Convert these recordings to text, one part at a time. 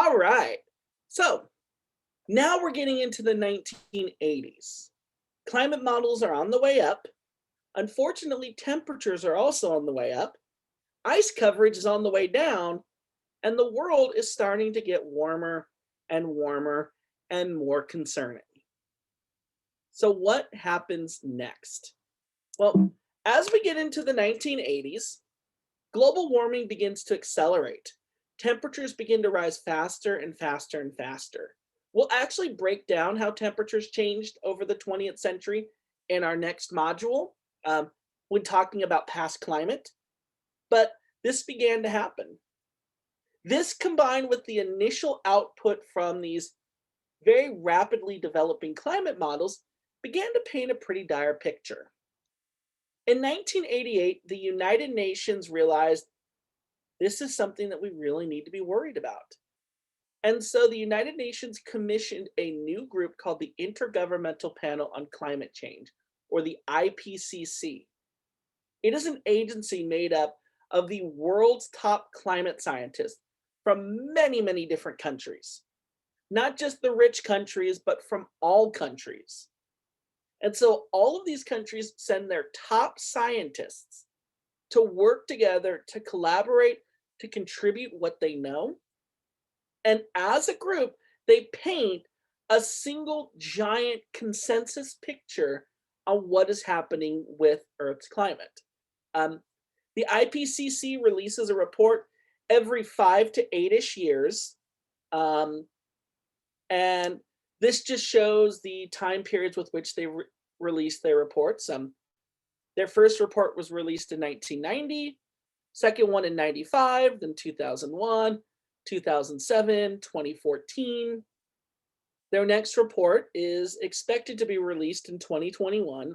All right. So now we're getting into the 1980s. Climate models are on the way up. Unfortunately, temperatures are also on the way up. Ice coverage is on the way down, and the world is starting to get warmer and warmer and more concerning. So, what happens next? Well, as we get into the 1980s, global warming begins to accelerate. Temperatures begin to rise faster and faster and faster. We'll actually break down how temperatures changed over the 20th century in our next module when talking about past climate. But this began to happen. This combined with the initial output from these very rapidly developing climate models began to paint a pretty dire picture. In 1988, the United Nations realized this is something that we really need to be worried about. And so the United Nations commissioned a new group called the Intergovernmental Panel on Climate Change, or the IPCC. It is an agency made up of the world's top climate scientists from many, many different countries. Not just the rich countries, but from all countries. And so all of these countries send their top scientists to work together, to collaborate, to contribute what they know. And as a group, they paint a single giant consensus picture on what is happening with Earth's climate. The IPCC releases a report every 5 to 8-ish years. And this just shows the time periods with which they release their reports. Their first report was released in 1990, second one in 95, then 2001, 2007, 2014. Their next report is expected to be released in 2021.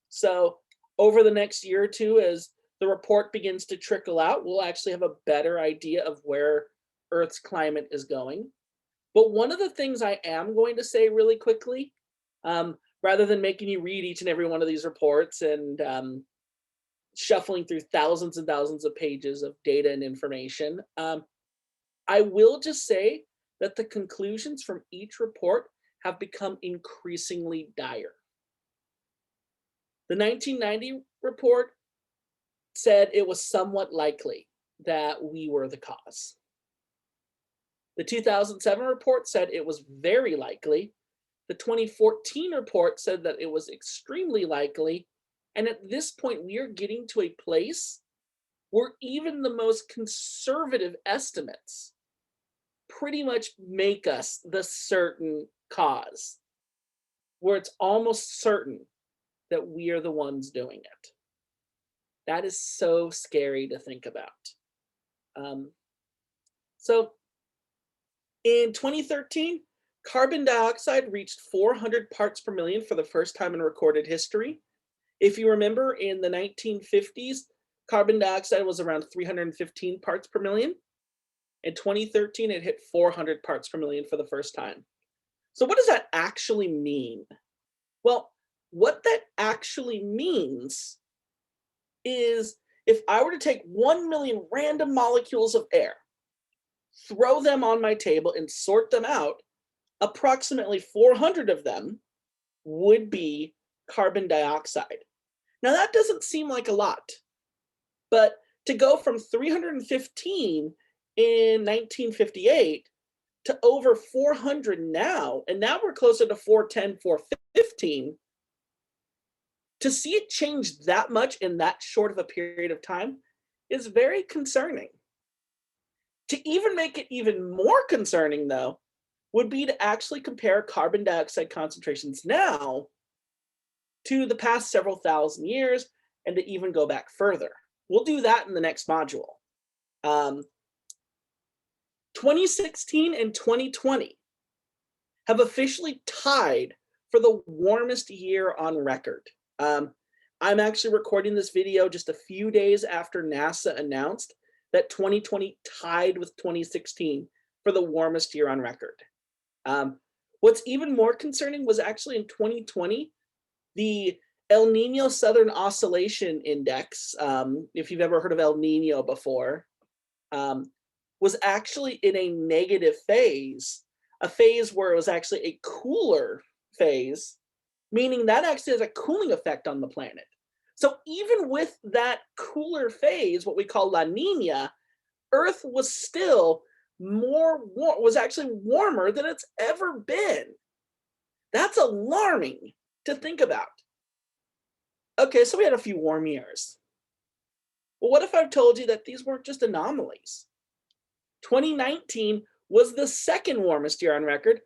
So over the next year or two, as the report begins to trickle out, we'll actually have a better idea of where Earth's climate is going. But one of the things I am going to say really quickly, rather than making you read each and every one of these reports and shuffling through thousands and thousands of pages of data and information, I will just say that the conclusions from each report have become increasingly dire. The 1990 report said it was somewhat likely that we were the cause. The 2007 report said it was very likely. The 2014 report said that it was extremely likely. And at this point, we are getting to a place where even the most conservative estimates pretty much make us the certain cause, where it's almost certain that we are the ones doing it. That is so scary to think about. So in 2013, carbon dioxide reached 400 parts per million for the first time in recorded history. If you remember, in the 1950s, carbon dioxide was around 315 parts per million. In 2013, it hit 400 parts per million for the first time. So what does that actually mean? Well, what that actually means is if I were to take 1 million random molecules of air, throw them on my table and sort them out, approximately 400 of them would be carbon dioxide. Now that doesn't seem like a lot, but to go from 315 in 1958 to over 400 now, and now we're closer to 410, 415, to see it change that much in that short of a period of time is very concerning. To even make it even more concerning, though, would be to actually compare carbon dioxide concentrations now to the past several thousand years and to even go back further. We'll do that in the next module. 2016 and 2020 have officially tied for the warmest year on record. I'm actually recording this video just a few days after NASA announced that 2020 tied with 2016 for the warmest year on record. What's even more concerning was actually in 2020, the El Nino Southern Oscillation Index, if you've ever heard of El Nino before, was actually in a negative phase, a phase where it was actually a cooler phase, meaning that actually has a cooling effect on the planet. So even with that cooler phase, what we call La Nina, Earth was still was actually warmer than it's ever been. That's alarming to think about. Okay, so we had a few warm years. Well, what if I've told you that these weren't just anomalies? 2019 was the second warmest year on record.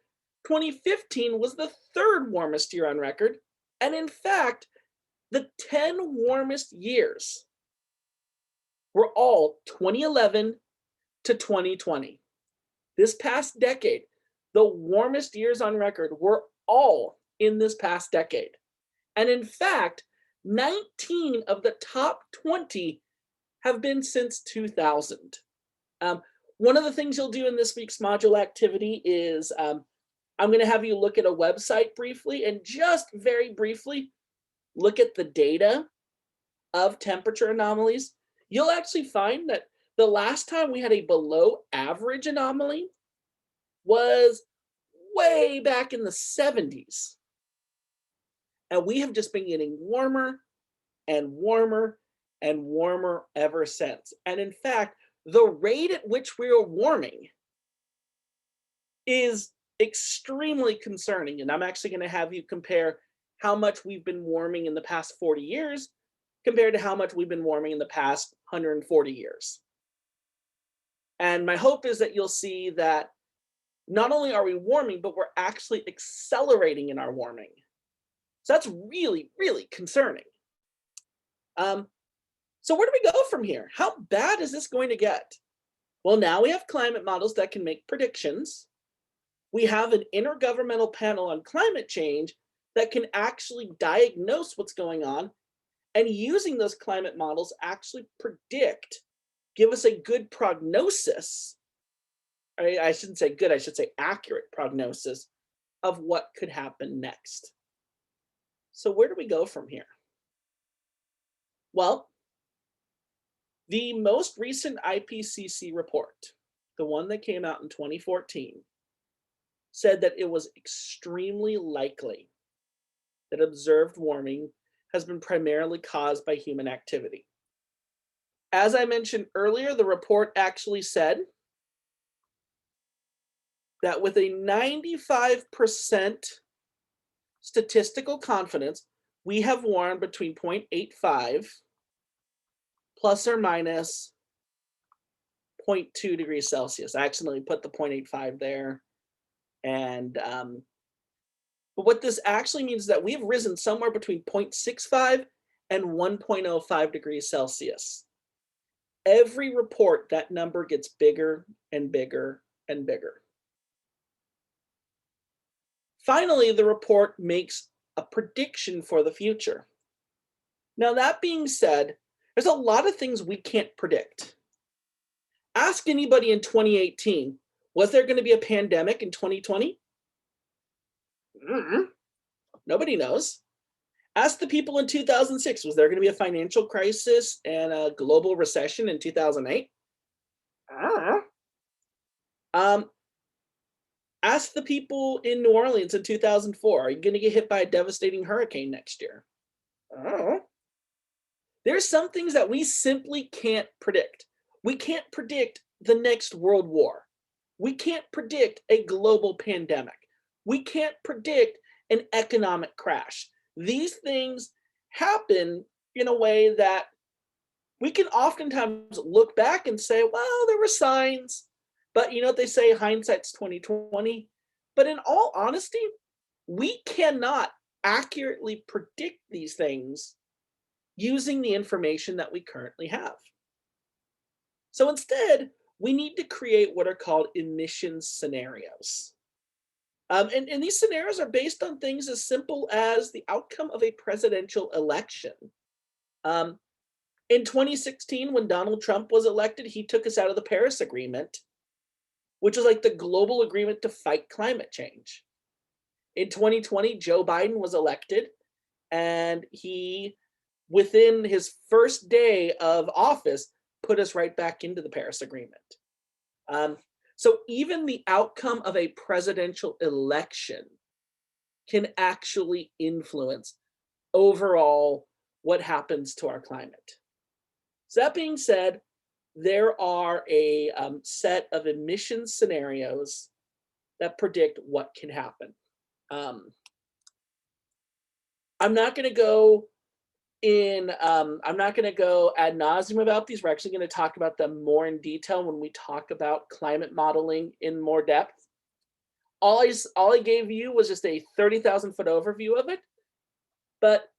2015 was the third warmest year on record. And in fact, the 10 warmest years were all 2011 to 2020. This past decade, the warmest years on record were all in this past decade. And in fact, 19 of the top 20 have been since 2000. One of the things you'll do in this week's module activity is I'm going to have you look at a website briefly and just very briefly look at the data of temperature anomalies. You'll actually find that the last time we had a below average anomaly was way back in the 70s. And we have just been getting warmer and warmer and warmer ever since. And in fact, the rate at which we are warming is extremely concerning. And I'm actually going to have you compare how much we've been warming in the past 40 years compared to how much we've been warming in the past 140 years. And my hope is that you'll see that not only are we warming, but we're actually accelerating in our warming. So that's really, really concerning. So where do we go from here? How bad is this going to get? Well, now we have climate models that can make predictions. We have an intergovernmental panel on climate change that can actually diagnose what's going on, and using those climate models actually predict, give us a good prognosis. I shouldn't say good, I should say accurate prognosis of what could happen next. So where do we go from here? Well, the most recent IPCC report, the one that came out in 2014, said that it was extremely likely that observed warming has been primarily caused by human activity. As I mentioned earlier, the report actually said that with a 95% statistical confidence, we have warmed between 0.85 plus or minus 0.2 degrees Celsius. I accidentally put the 0.85 there. And but what this actually means is that we've risen somewhere between 0.65 and 1.05 degrees Celsius. Every report, that number gets bigger and bigger and bigger. Finally, the report makes a prediction for the future. Now, that being said, there's a lot of things we can't predict. Ask anybody in 2018, was there going to be a pandemic in 2020? Nobody knows. Ask the people in 2006, was there going to be a financial crisis and a global recession in 2008? Ask the people in New Orleans in 2004, are you going to get hit by a devastating hurricane next year? There's some things that we simply can't predict. We can't predict the next world war. We can't predict a global pandemic. We can't predict an economic crash. These things happen in a way that we can oftentimes look back and say, well, there were signs, but you know what they say, hindsight's 20/20. But in all honesty, we cannot accurately predict these things using the information that we currently have. So instead, we need to create what are called emissions scenarios. And these scenarios are based on things as simple as the outcome of a presidential election. In 2016, when Donald Trump was elected, he took us out of the Paris Agreement, which was like the global agreement to fight climate change. In 2020, Joe Biden was elected, and he, within his first day of office, put us right back into the Paris Agreement. So even the outcome of a presidential election can actually influence overall what happens to our climate. So that being said, there are a set of emission scenarios that predict what can happen. I'm not going to go I'm not going to go ad nauseum about these. We're actually going to talk about them more in detail when we talk about climate modeling in more depth. All I gave you was just a 30,000 foot overview of it. But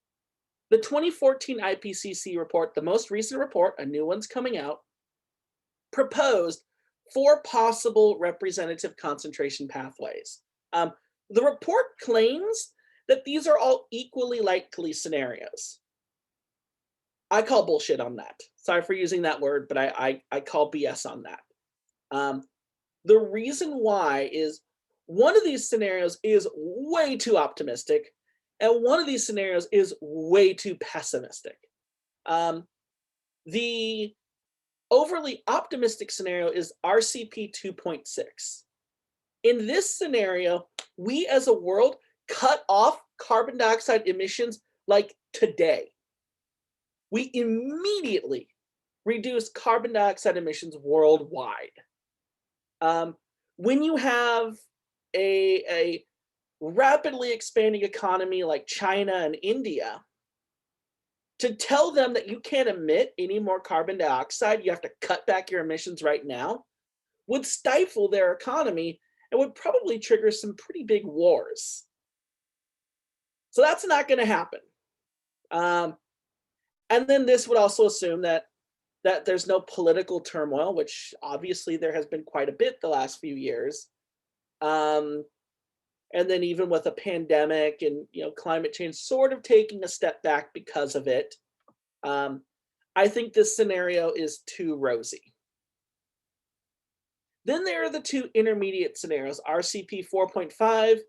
the 2014 IPCC report, the most recent report, a new one's coming out, proposed 4 possible representative concentration pathways. The report claims that these are all equally likely scenarios. I call bullshit on that. Sorry for using that word, but I call BS on that. The reason why is one of these scenarios is way too optimistic, and one of these scenarios is way too pessimistic. The overly optimistic scenario is RCP 2.6. In this scenario, we as a world cut off carbon dioxide emissions like today. We immediately reduce carbon dioxide emissions worldwide. When you have a rapidly expanding economy like China and India, to tell them that you can't emit any more carbon dioxide, you have to cut back your emissions right now, would stifle their economy and would probably trigger some pretty big wars. So that's not going to happen. And then this would also assume that there's no political turmoil, which obviously there has been quite a bit the last few years. And then even with a pandemic and climate change sort of taking a step back because of it, I think this scenario is too rosy. Then there are the 2 intermediate scenarios, RCP 4.5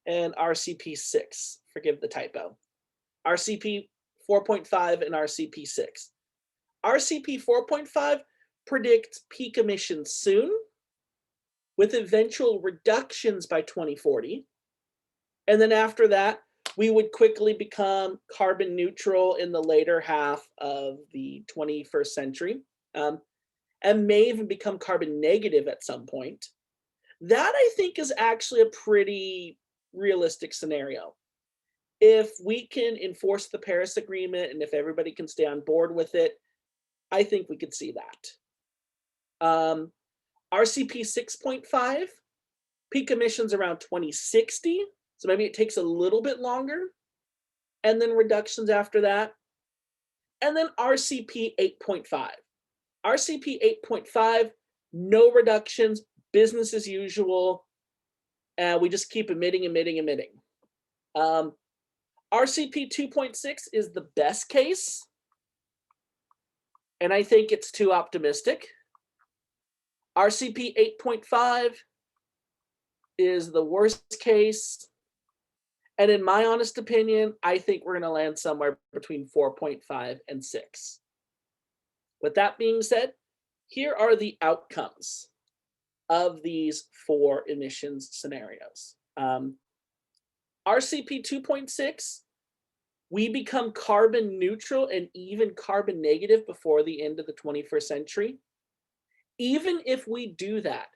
and RCP 6. Forgive the typo. RCP 4.5 and RCP 6. RCP 4.5 predicts peak emissions soon, with eventual reductions by 2040. And then after that, we would quickly become carbon neutral in the later half of the 21st century, and may even become carbon negative at some point. That, I think, is actually a pretty realistic scenario. If we can enforce the Paris Agreement and if everybody can stay on board with it, I think we could see that. RCP 6.5, peak emissions around 2060, so maybe it takes a little bit longer, and then reductions after that. And then RCP 8.5. RCP 8.5, no reductions, business as usual, we just keep emitting. RCP 2.6 is the best case, and I think it's too optimistic. RCP 8.5 is the worst case, and in my honest opinion, I think we're going to land somewhere between 4.5 and 6. With that being said, here are the outcomes of these 4 emissions scenarios. RCP 2.6, we become carbon neutral and even carbon negative before the end of the 21st century. Even if we do that,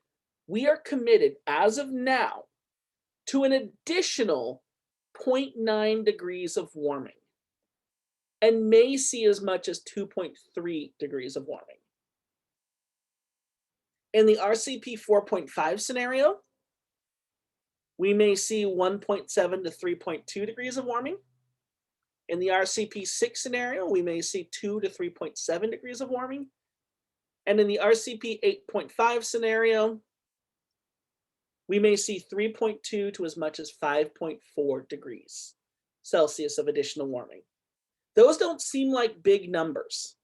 we are committed as of now to an additional 0.9 degrees of warming and may see as much as 2.3 degrees of warming. In the RCP 4.5 scenario, we may see 1.7 to 3.2 degrees of warming. In the RCP 6 scenario, we may see 2 to 3.7 degrees of warming. And in the RCP 8.5 scenario, we may see 3.2 to as much as 5.4 degrees Celsius of additional warming. Those don't seem like big numbers,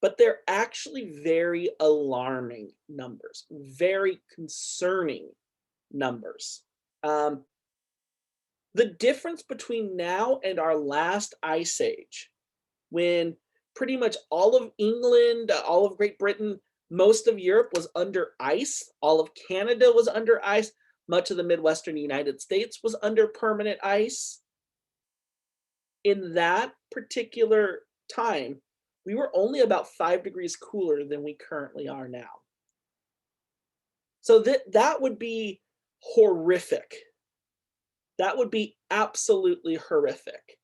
but they're actually very alarming numbers, very concerning numbers. The difference between now and our last ice age, when pretty much all of England, all of Great Britain Most of Europe was under ice. All of Canada was under ice. Much of the Midwestern United States was under permanent ice. In that particular time, we were only about 5 degrees cooler than we currently are now. So that would be horrific. That would be absolutely horrific.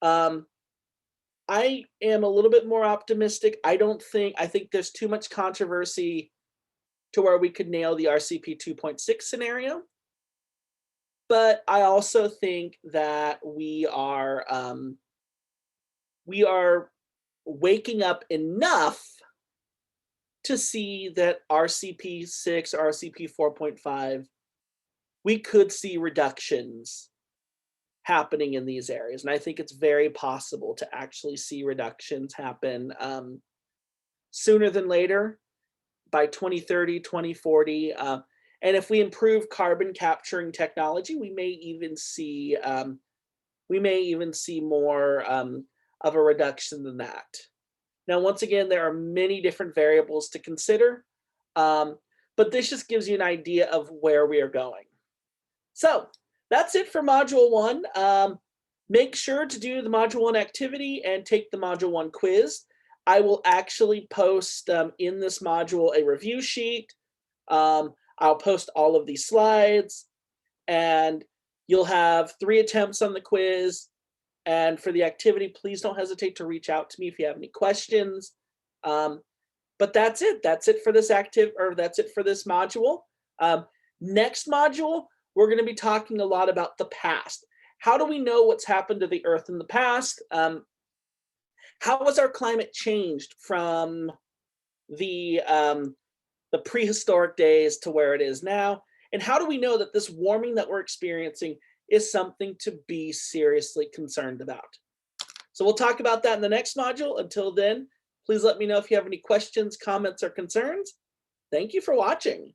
I am a little bit more optimistic. I think there's too much controversy to where we could nail the RCP 2.6 scenario. But I also think that we are waking up enough to see that RCP 6, RCP 4.5, we could see reductions happening in these areas. And I think it's very possible to actually see reductions happen sooner than later, by 2030, 2040. And if we improve carbon capturing technology, we may even see more of a reduction than that. Now, once again, there are many different variables to consider, but this just gives you an idea of where we are going. So that's it for Module 1. Make sure to do the Module 1 activity and take the Module 1 quiz. I will actually post in this module a review sheet. I'll post all of these slides, and you'll have 3 attempts on the quiz. And for the activity, please don't hesitate to reach out to me if you have any questions. But that's it. That's it for this that's it for this module. Next module, we're going to be talking a lot about the past. How do we know what's happened to the Earth in the past? How has our climate changed from the prehistoric days to where it is now? And how do we know that this warming that we're experiencing is something to be seriously concerned about? So we'll talk about that in the next module. Until then, please let me know if you have any questions, comments, or concerns. Thank you for watching.